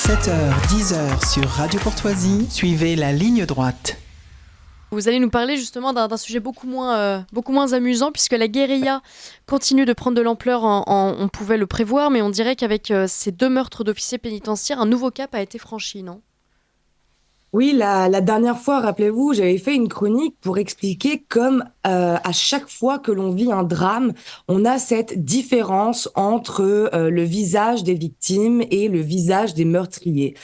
7h-10h sur Radio Courtoisie, suivez la ligne droite. Vous allez nous parler justement d'un sujet beaucoup moins amusant, puisque la guérilla continue de prendre de l'ampleur, on pouvait le prévoir, mais on dirait qu'avec ces 2 meurtres d'officiers pénitentiaires, un nouveau cap a été franchi, non ? Oui, la dernière fois, rappelez-vous, j'avais fait une chronique pour expliquer comme à chaque fois que l'on vit un drame, on a cette différence entre le visage des victimes et le visage des meurtriers.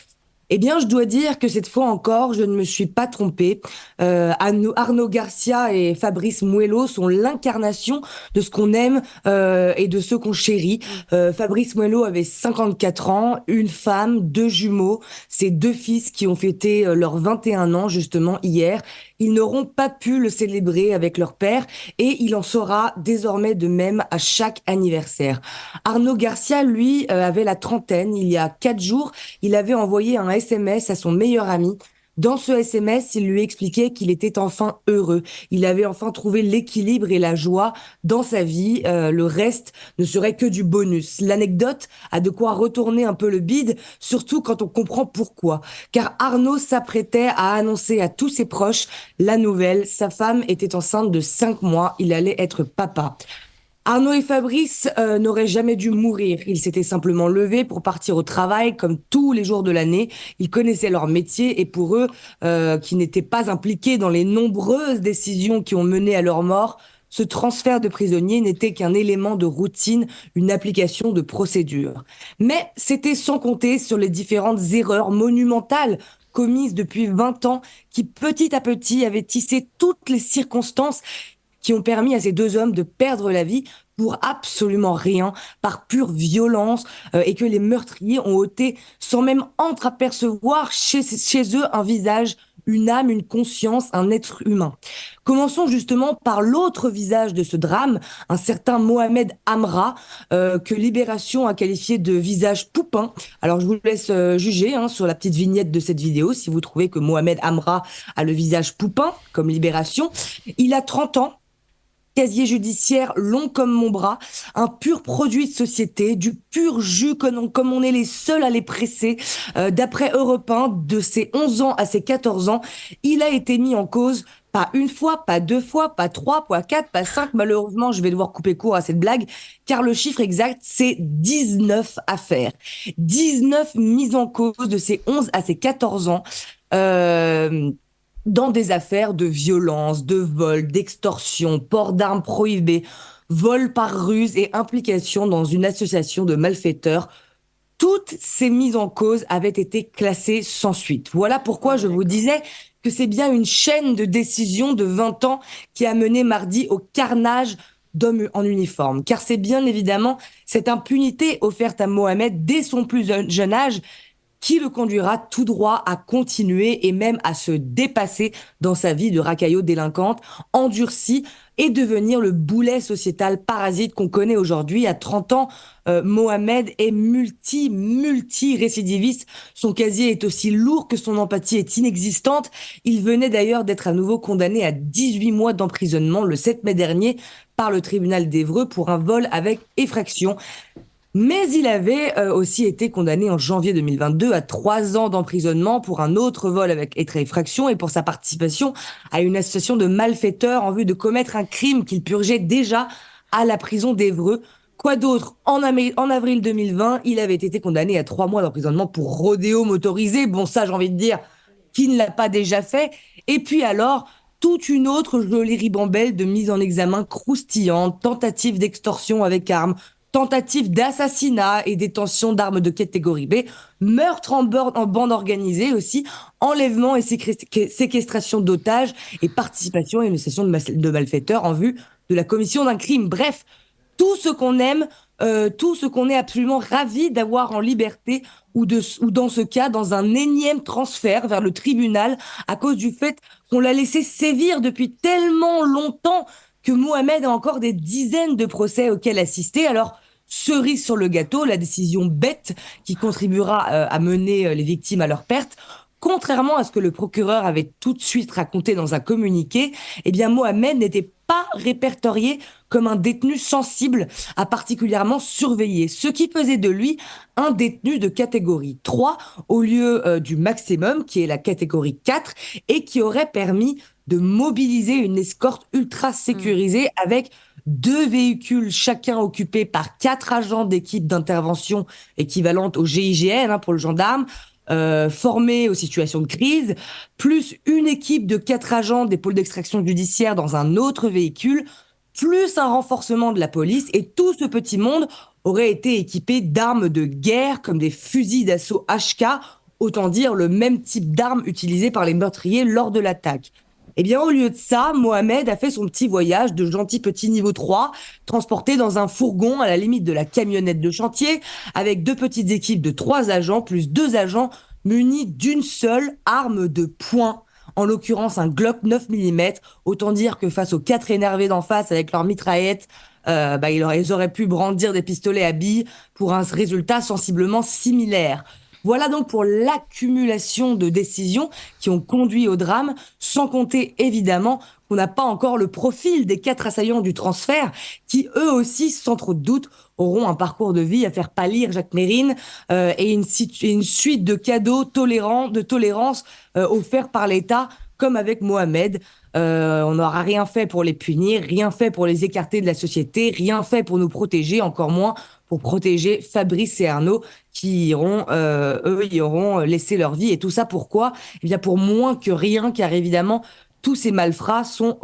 Eh bien, je dois dire que cette fois encore, je ne me suis pas trompée. Arnaud Garcia et Fabrice Muello sont l'incarnation de ce qu'on aime et de ce qu'on chérit. Fabrice Muello avait 54 ans, une femme, 2 jumeaux, ses 2 fils qui ont fêté leurs 21 ans justement hier. Ils n'auront pas pu le célébrer avec leur père et il en sera désormais de même à chaque anniversaire. Arnaud Garcia, lui, avait la trentaine. Il y a 4 jours, il avait envoyé un SMS à son meilleur ami. Dans ce SMS, il lui expliquait qu'il était enfin heureux. Il avait enfin trouvé l'équilibre et la joie dans sa vie. Le reste ne serait que du bonus. L'anecdote a de quoi retourner un peu le bide, surtout quand on comprend pourquoi. Car Arnaud s'apprêtait à annoncer à tous ses proches la nouvelle. Sa femme était enceinte de 5 mois. Il allait être papa. Arnaud et Fabrice n'auraient jamais dû mourir. Ils s'étaient simplement levés pour partir au travail comme tous les jours de l'année. Ils connaissaient leur métier et pour eux, qui n'étaient pas impliqués dans les nombreuses décisions qui ont mené à leur mort, ce transfert de prisonniers n'était qu'un élément de routine, une application de procédure. Mais c'était sans compter sur les différentes erreurs monumentales commises depuis 20 ans qui petit à petit avaient tissé toutes les circonstances qui ont permis à ces 2 hommes de perdre la vie pour absolument rien, par pure violence, et que les meurtriers ont ôté, sans même entreapercevoir chez eux un visage, une âme, une conscience, un être humain. Commençons justement par l'autre visage de ce drame, un certain Mohamed Amra, que Libération a qualifié de visage poupin. Alors je vous laisse juger sur la petite vignette de cette vidéo, si vous trouvez que Mohamed Amra a le visage poupin, comme Libération. Il a 30 ans. Casier judiciaire long comme mon bras, un pur produit de société, du pur jus comme on est les seuls à les presser. D'après Europe 1, de ses 11 ans à ses 14 ans, il a été mis en cause pas une fois, pas 2 fois, pas 3, pas 4, pas 5. Malheureusement, je vais devoir couper court à cette blague, car le chiffre exact, c'est 19 affaires. 19 mises en cause de ses 11 à ses 14 ans. Dans des affaires de violence, de vol, d'extorsion, port d'armes prohibées, vol par ruse et implication dans une association de malfaiteurs. Toutes ces mises en cause avaient été classées sans suite. Voilà pourquoi je vous disais que c'est bien une chaîne de décisions de 20 ans qui a mené mardi au carnage d'hommes en uniforme. Car c'est bien évidemment cette impunité offerte à Mohamed dès son plus jeune âge qui le conduira tout droit à continuer et même à se dépasser dans sa vie de racaillot délinquante, endurci et devenir le boulet sociétal parasite qu'on connaît aujourd'hui. À 30 ans, Mohamed est multi-récidiviste. Son casier est aussi lourd que son empathie est inexistante. Il venait d'ailleurs d'être à nouveau condamné à 18 mois d'emprisonnement le 7 mai dernier par le tribunal d'Évreux pour un vol avec effraction. Mais il avait aussi été condamné en janvier 2022 à 3 ans d'emprisonnement pour un autre vol avec effraction et pour sa participation à une association de malfaiteurs en vue de commettre un crime qu'il purgeait déjà à la prison d'Évreux. Quoi d'autre ? En avril 2020, il avait été condamné à 3 mois d'emprisonnement pour rodéo motorisé. Bon, ça, j'ai envie de dire, qui ne l'a pas déjà fait ? Et puis alors, toute une autre jolie ribambelle de mise en examen croustillante, tentative d'extorsion avec arme, tentative d'assassinat et détention d'armes de catégorie B, meurtre en bande organisée aussi, enlèvement et séquestration d'otages et participation à une association de malfaiteurs en vue de la commission d'un crime. Bref, tout ce qu'on aime, tout ce qu'on est absolument ravi d'avoir en liberté ou dans ce cas, dans un énième transfert vers le tribunal à cause du fait qu'on l'a laissé sévir depuis tellement longtemps que Mohamed a encore des dizaines de procès auxquels assister. Alors, cerise sur le gâteau, la décision bête qui contribuera à mener les victimes à leur perte. contrairement à ce que le procureur avait tout de suite raconté dans un communiqué, eh bien Mohamed n'était pas répertorié comme un détenu sensible à particulièrement surveiller, ce qui faisait de lui un détenu de catégorie 3 au lieu du maximum qui est la catégorie 4 et qui aurait permis de mobiliser une escorte ultra sécurisée avec 2 véhicules chacun occupés par 4 agents d'équipe d'intervention équivalente au GIGN pour le gendarme, formés aux situations de crise, plus une équipe de 4 agents des pôles d'extraction judiciaire dans un autre véhicule, plus un renforcement de la police, et tout ce petit monde aurait été équipé d'armes de guerre comme des fusils d'assaut HK, autant dire le même type d'armes utilisées par les meurtriers lors de l'attaque. Eh bien, au lieu de ça, Mohamed a fait son petit voyage de gentil petit niveau 3, transporté dans un fourgon à la limite de la camionnette de chantier, avec 2 petites équipes de 3 agents, plus 2 agents munis d'une seule arme de poing, en l'occurrence un Glock 9 mm. Autant dire que face aux 4 énervés d'en face avec leurs mitraillettes, ils auraient pu brandir des pistolets à billes pour un résultat sensiblement similaire. Voilà donc pour l'accumulation de décisions qui ont conduit au drame, sans compter évidemment qu'on n'a pas encore le profil des 4 assaillants du transfert qui, eux aussi, sans trop de doute, auront un parcours de vie à faire pâlir Jacques Mérine et une suite de cadeaux de tolérance offerts par l'État, comme avec Mohamed. On n'aura rien fait pour les punir, rien fait pour les écarter de la société, rien fait pour nous protéger, encore moins pour protéger Fabrice et Arnaud qui y auront laissé leur vie. Et tout ça pourquoi ? Eh bien pour moins que rien, car évidemment tous ces malfrats seront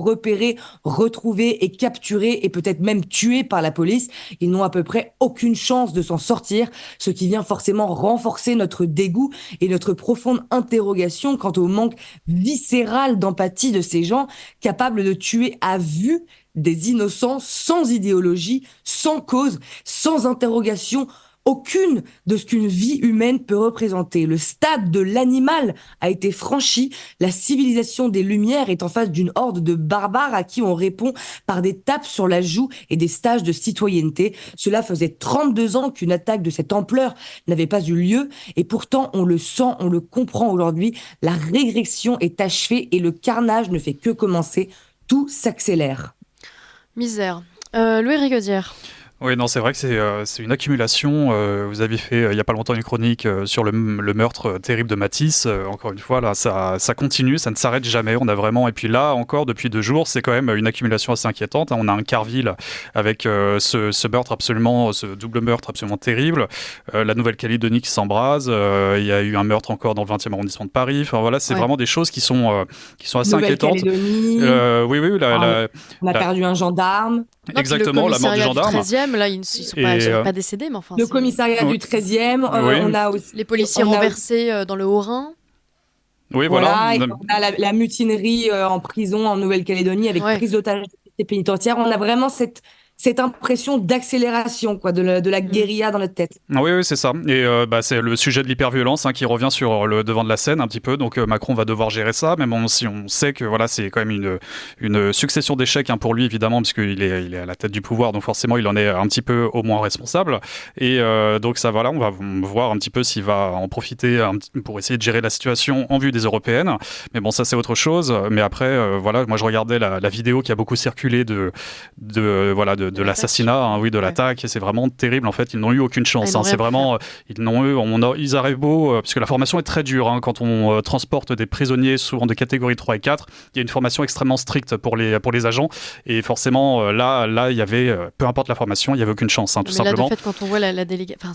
repérés, retrouvés et capturés et peut-être même tués par la police. Ils n'ont à peu près aucune chance de s'en sortir, ce qui vient forcément renforcer notre dégoût et notre profonde interrogation quant au manque viscéral d'empathie de ces gens capables de tuer à vue des innocents sans idéologie, sans cause, sans interrogation aucune de ce qu'une vie humaine peut représenter. Le stade de l'animal a été franchi. La civilisation des Lumières est en face d'une horde de barbares à qui on répond par des tapes sur la joue et des stages de citoyenneté. Cela faisait 32 ans qu'une attaque de cette ampleur n'avait pas eu lieu. Et pourtant, on le sent, on le comprend aujourd'hui. La régression est achevée et le carnage ne fait que commencer. Tout s'accélère. Misère. Louis Rigaudière. Oui, non, c'est vrai que c'est une accumulation. Vous avez fait il n'y a pas longtemps une chronique sur le meurtre terrible de Matisse. Encore une fois, là, ça continue, ça ne s'arrête jamais. On a vraiment, et puis là encore, depuis 2 jours, c'est quand même une accumulation assez inquiétante. On a un Carville avec ce meurtre absolument, ce double meurtre absolument terrible. La Nouvelle-Calédonie qui s'embrase. Il y a eu un meurtre encore dans le 20e arrondissement de Paris. Enfin voilà, c'est vraiment des choses qui sont assez inquiétantes. Oui, on a perdu un gendarme. Exactement, la mort du gendarme. Le 13e, là, ils ne sont pas décédés, mais enfin... Le commissariat du 13e, on a aussi... Les policiers renversés dans le Haut-Rhin. Oui, voilà. Et on a la mutinerie en prison en Nouvelle-Calédonie avec prise d'otages des pénitentiaires. On a vraiment cette impression d'accélération de la guérilla dans notre tête. Oui, c'est ça. Et c'est le sujet de l'hyperviolence qui revient sur le devant de la scène un petit peu. Donc Macron va devoir gérer ça, même si on sait que voilà, c'est quand même une succession d'échecs pour lui, évidemment, puisqu'il est à la tête du pouvoir, donc forcément il en est un petit peu au moins responsable. Et donc ça, voilà, on va voir un petit peu s'il va en profiter pour essayer de gérer la situation en vue des européennes. Mais bon, ça c'est autre chose. Mais après, voilà, moi je regardais la vidéo qui a beaucoup circulé de l'assassinat, de l'attaque, et c'est vraiment terrible. En fait, ils n'ont eu aucune chance. C'est vraiment, ils arrivent beau, parce que la formation est très dure. Quand on transporte des prisonniers, souvent de catégorie 3 et 4, il y a une formation extrêmement stricte pour les agents. Et forcément, là, il y avait, peu importe la formation, il n'y avait aucune chance, tout simplement. De fait, quand on voit la délégation,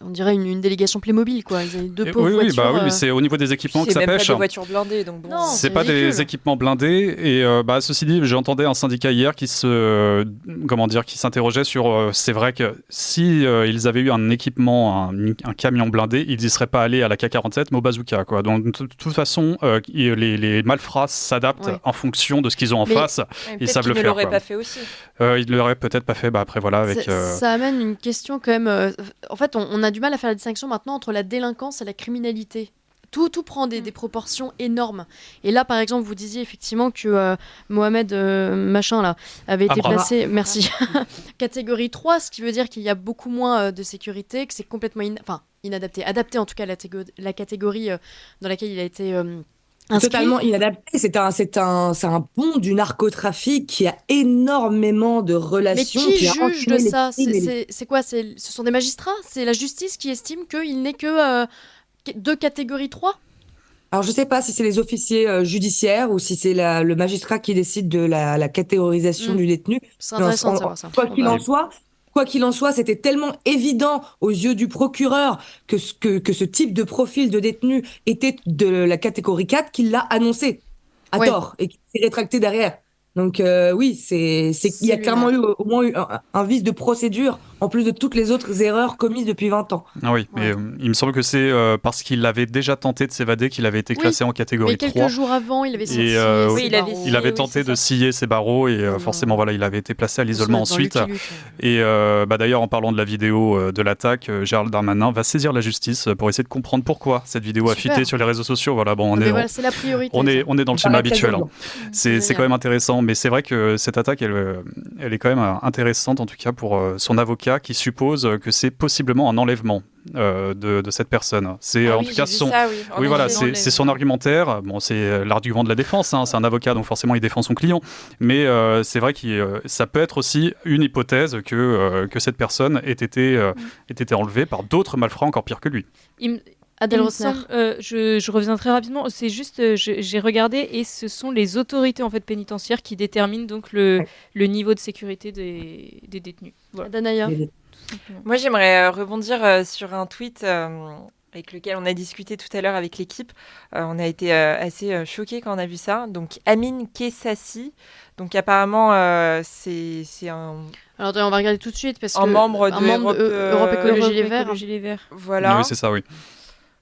on dirait une délégation Playmobil, quoi. Ils avaient 2 pauvres voitures. Oui, mais c'est au niveau des équipements que ça pêche. C'est même pas des voitures blindées, donc bon. Non, c'est pas des équipements blindés. Et ceci dit, j'entendais un syndicat hier qui s'interrogeait sur c'est vrai que si ils avaient eu un équipement, un camion blindé, ils n'y seraient pas allés à la K47 mais au bazooka, quoi. Donc de toute façon les malfrats s'adaptent en fonction de ce qu'ils ont en face. Ils savent le faire. Ils ne l'auraient pas fait aussi. Ils ne l'auraient peut-être pas fait. Après voilà, avec ça amène une question quand même. En fait, on a du mal à faire la distinction maintenant entre la délinquance et la criminalité. tout prend des proportions énormes. Et là, par exemple, vous disiez effectivement que Mohamed machin là avait été Abra. placé, merci, catégorie 3, ce qui veut dire qu'il y a beaucoup moins de sécurité, que c'est complètement inadapté, adapté en tout cas à la catégorie dans laquelle il a été inscrit. Totalement inadapté. C'est un pont du narcotrafic qui a énormément de Mais relations. qui qui a juge de enchaîné les ça? crimes et les- C'est quoi? Ce sont des magistrats? C'est la justice qui estime qu'il n'est que de catégorie 3? Alors, je sais pas si c'est les officiers judiciaires ou si c'est le magistrat qui décide de la catégorisation Mm. du détenu. C'est Mais intéressant de savoir ça. Quoi qu'il en soit, c'était tellement évident aux yeux du procureur que ce type de profil de détenu était de la catégorie 4 qu'il l'a annoncé à Ouais. tort et qu'il s'est rétracté derrière. Donc oui, il y a lui, clairement eu au moins un vice de procédure en plus de toutes les autres erreurs commises depuis 20 ans. Ah oui, mais Ouais. il me semble que c'est parce qu'il avait déjà tenté de s'évader qu'il avait été Oui, classé en Mais catégorie quelques 3. jours avant, il avait sorti oui, ses il avait barreaux. Il avait oui, tenté c'est de ça. scier ses barreaux et non. forcément, voilà, il avait été placé à Se l'isolement mettre dans ensuite. Lucky Luke. Et d'ailleurs, en parlant de la vidéo de l'attaque, Gérald Darmanin va saisir la justice pour essayer de comprendre pourquoi cette vidéo a Super. fuité sur les réseaux sociaux. Voilà, bon, Mais voilà, c'est la priorité. on est dans le Ça schéma paraît très habituel. urgent. C'est génial. quand même intéressant, mais c'est vrai que cette attaque, elle est quand même intéressante, en tout cas pour son avocat, qui suppose que c'est possiblement un enlèvement de cette personne. C'est Ah en oui, tout j'ai cas vu son. ça, oui. En Oui, voilà, effet. c'est son argumentaire. Bon, c'est l'argument de la défense, hein, c'est un avocat, donc forcément il défend son client. Mais c'est vrai que ça peut être aussi une hypothèse que cette personne ait été enlevée par d'autres malfrats encore pires que lui. Adèle Il me Rosner. semble, je reviens très rapidement. C'est juste, j'ai regardé et ce sont les autorités en fait pénitentiaires qui déterminent donc le niveau de sécurité des détenus. Voilà, Danaya. tout simplement. Moi, j'aimerais rebondir sur un tweet avec lequel on a discuté tout à l'heure avec l'équipe. On a été assez choqués quand on a vu ça. Donc, Amine Kessassi. Donc, apparemment, c'est un... Alors attends, on va regarder tout de suite parce Un que membre de Europe Écologie Europe Les Verts. Écologie Les Verts. Voilà. Oui, c'est ça, oui.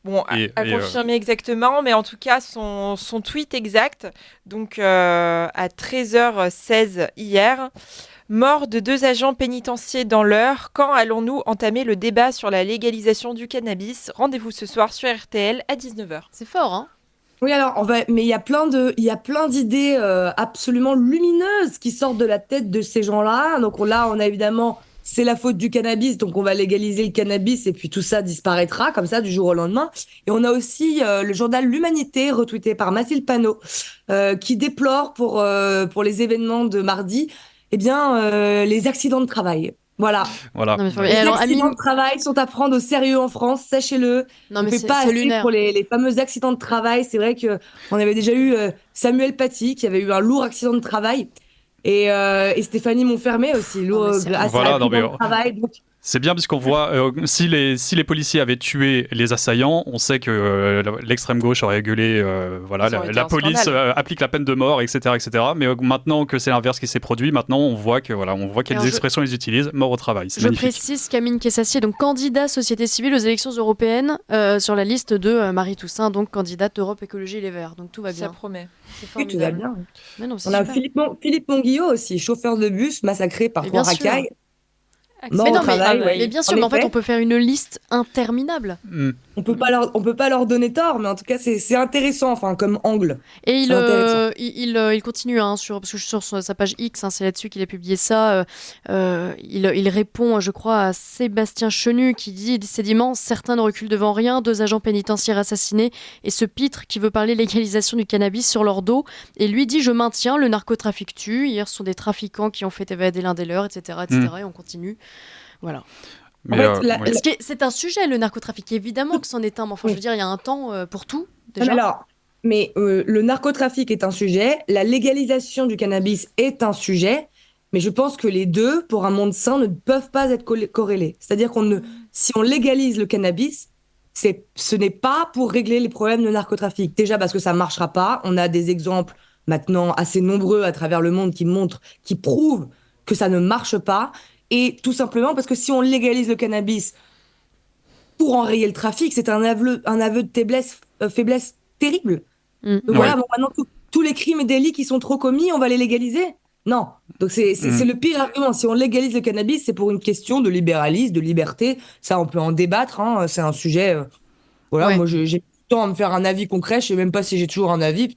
Bon, à confirmer exactement, mais en tout cas, son tweet exact, donc à 13h16 hier, mort de 2 agents pénitentiaires dans l'Eure, quand allons-nous entamer le débat sur la légalisation du cannabis? Rendez-vous ce soir sur RTL à 19h. C'est fort, hein? Oui, alors, mais il y a plein d'idées absolument lumineuses qui sortent de la tête de ces gens-là. Donc là, on a évidemment, c'est la faute du cannabis, donc on va légaliser le cannabis et puis tout ça disparaîtra comme ça du jour au lendemain. Et on a aussi le journal L'Humanité, retweeté par Mathilde Panot, qui déplore pour les événements de mardi, les accidents de travail. Voilà. Voilà. Non, mais faut- Les Et alors, accidents Amine, de travail sont à prendre au sérieux en France, sachez-le. non On mais fait c'est pas c'est assez lunaire. pour les fameux accidents de travail. C'est vrai que on avait déjà eu Samuel Paty qui avait eu un lourd accident de travail et Stéphanie Montfermé aussi lourd Non, mais c'est assez Voilà, accident non, mais- de travail. Donc, C'est bien puisqu'on voit si les policiers avaient tué les assaillants, on sait que l'extrême gauche aurait gueulé voilà, Ça aurait été la un police scandale. applique la peine de mort, etc., etc. Mais maintenant que c'est l'inverse qui s'est produit, maintenant on voit quelles Alors, expressions ils utilisent, mort au travail. C'est Je magnifique. précise qu'Amine Kessassi est donc candidat société civile aux élections européennes sur la liste de Marie Toussaint, donc candidate Europe Écologie Les Verts. Donc tout va Ça bien. promet. C'est oui, tout va formidable. bien. Mais non, c'est On a super. Philippe Monguillot aussi, chauffeur de bus massacré par Mais 3 bien sûr. racailles. Mort Mais au non, mais, travail, ouais. mais bien sûr, En mais en fait, effet. on peut faire une liste interminable. Mm. On peut pas leur donner tort, mais en tout cas c'est intéressant, enfin comme angle. Et C'est intéressant. il continue, hein, parce que je suis sur sa page X, hein, c'est là-dessus qu'il a publié ça. Il répond, je crois, à Sébastien Chenu qui dit c'est dimanche, certains ne reculent devant rien, 2 agents pénitentiaires assassinés et ce pitre qui veut parler légalisation du cannabis sur leur dos. Et lui dit je maintiens, le narcotrafic tue. Hier, ce sont des trafiquants qui ont fait évader l'un des leurs, etc., etc. Et on continue. Voilà. Mais, En fait, oui. C'est un sujet, le narcotrafic. Évidemment que c'en est un, mais enfin, je veux dire, il y a un temps pour tout, déjà. Le narcotrafic est un sujet, la légalisation du cannabis est un sujet, mais je pense que les deux, pour un monde sain, ne peuvent pas être corrélés. C'est-à-dire si on légalise le cannabis, ce n'est pas pour régler les problèmes de narcotrafic. Déjà parce que ça ne marchera pas. On a des exemples maintenant assez nombreux à travers le monde qui prouvent que ça ne marche pas. Et tout simplement parce que si on légalise le cannabis pour enrayer le trafic, c'est un aveu de faiblesse terrible. Mm. Donc voilà, bon, maintenant tous les crimes et délits qui sont trop commis, on va les légaliser? Non. Donc c'est le pire argument. Si on légalise le cannabis, c'est pour une question de libéralisme, de liberté. Ça, on peut en débattre. Hein. C'est un sujet. Voilà, Ouais. moi j'ai temps à me faire un avis concret. Je sais même pas si j'ai toujours un avis.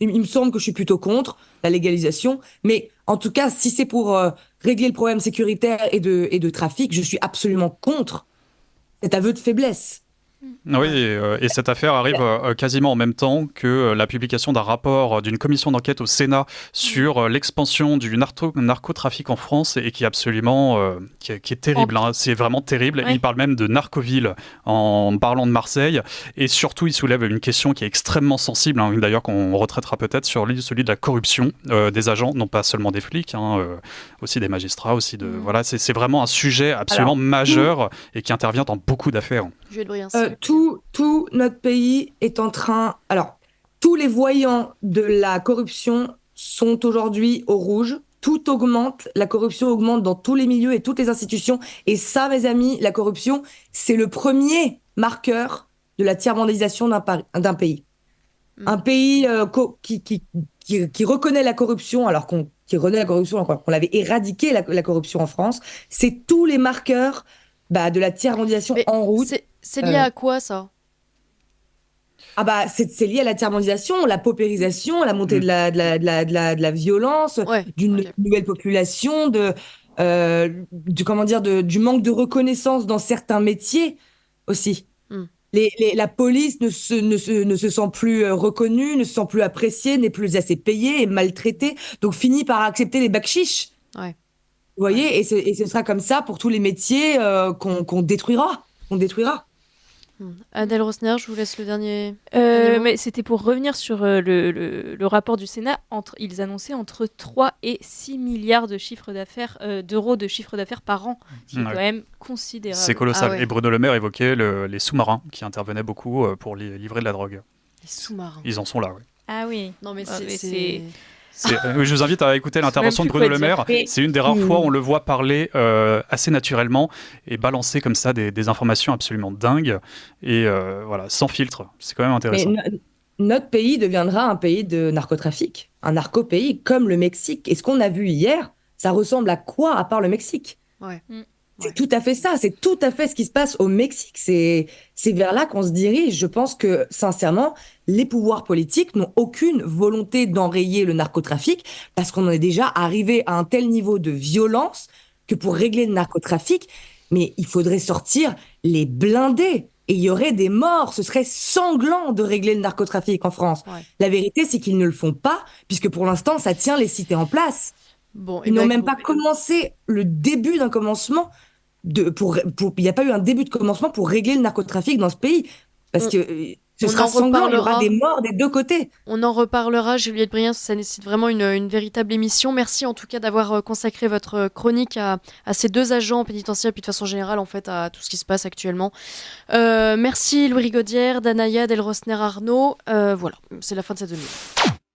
Il me semble que je suis plutôt contre la légalisation. Mais en tout cas, si c'est pour régler le problème sécuritaire et de trafic, je suis absolument contre cet aveu de faiblesse. Oui, et cette affaire arrive quasiment en même temps que la publication d'un rapport d'une commission d'enquête au Sénat sur l'expansion du narcotrafic en France et qui est absolument qui est terrible. Hein. C'est vraiment terrible. Oui. Il parle même de narcoville en parlant de Marseille. Et surtout, il soulève une question qui est extrêmement sensible, hein, d'ailleurs qu'on retraitera peut-être sur celui de la corruption des agents, non pas seulement des flics, hein, aussi des magistrats, aussi de... Voilà, c'est vraiment un sujet absolument majeur et qui intervient dans beaucoup d'affaires. Juliette Briens. Tout notre pays est en train... Alors, tous les voyants de la corruption sont aujourd'hui au rouge. Tout augmente, la corruption augmente dans tous les milieux et toutes les institutions. Et ça, mes amis, la corruption, c'est le premier marqueur de la tiers-mondisation d'un pays. Un pays qui reconnaît la corruption, qui reconnaît la corruption, alors qu'on l'avait éradiqué, la corruption en France, c'est tous les marqueurs de la tiers-mondisation en route. C'est lié à quoi, ça ? C'est lié à la tiers-mondisation, la paupérisation, la montée de la violence, d'une nouvelle population, du manque de reconnaissance dans certains métiers aussi. La police ne se sent plus reconnue, ne se sent plus appréciée, n'est plus assez payée, est maltraitée, donc finit par accepter les bakchiches. Ouais. Vous voyez, et ce sera comme ça pour tous les métiers qu'on détruira. Adèle Rosner, je vous laisse le dernier. Mais c'était pour revenir sur le rapport du Sénat. Ils annonçaient entre 3 et 6 milliards d'euros de chiffre d'affaires par an, ce qui est quand même considérable. C'est colossal. Et Bruno Le Maire évoquait les sous-marins qui intervenaient beaucoup pour livrer de la drogue. Les sous-marins. Ils en sont là, oui. Ah oui. Non, mais je vous invite à écouter l'intervention de Bruno Le Maire. C'est une des rares fois où on le voit parler assez naturellement et balancer comme ça des informations absolument dingues et sans filtre. C'est quand même intéressant. Notre pays deviendra un pays de narcotrafic, un narco-pays comme le Mexique. Et ce qu'on a vu hier, ça ressemble à quoi à part le Mexique ? C'est tout à fait ça, c'est tout à fait ce qui se passe au Mexique. C'est vers là qu'on se dirige. Je pense que, sincèrement, les pouvoirs politiques n'ont aucune volonté d'enrayer le narcotrafic parce qu'on en est déjà arrivé à un tel niveau de violence que pour régler le narcotrafic, mais il faudrait sortir les blindés et il y aurait des morts. Ce serait sanglant de régler le narcotrafic en France. La vérité, c'est qu'ils ne le font pas puisque pour l'instant, ça tient les cités en place. Ils n'ont même pas commencé le début d'un commencement. Il n'y a pas eu un début de commencement pour régler le narcotrafic dans ce pays. Parce que ce sera sanglant, il y aura des morts des deux côtés. On en reparlera, Juliette Briens, ça nécessite vraiment une véritable émission. Merci en tout cas d'avoir consacré votre chronique à ces deux agents pénitentiaires, puis de façon générale en fait à tout ce qui se passe actuellement. Merci Louis Rigaudière, Danaïa, Adèle Rosner, Arnaud. Voilà, c'est la fin de cette demi-heure.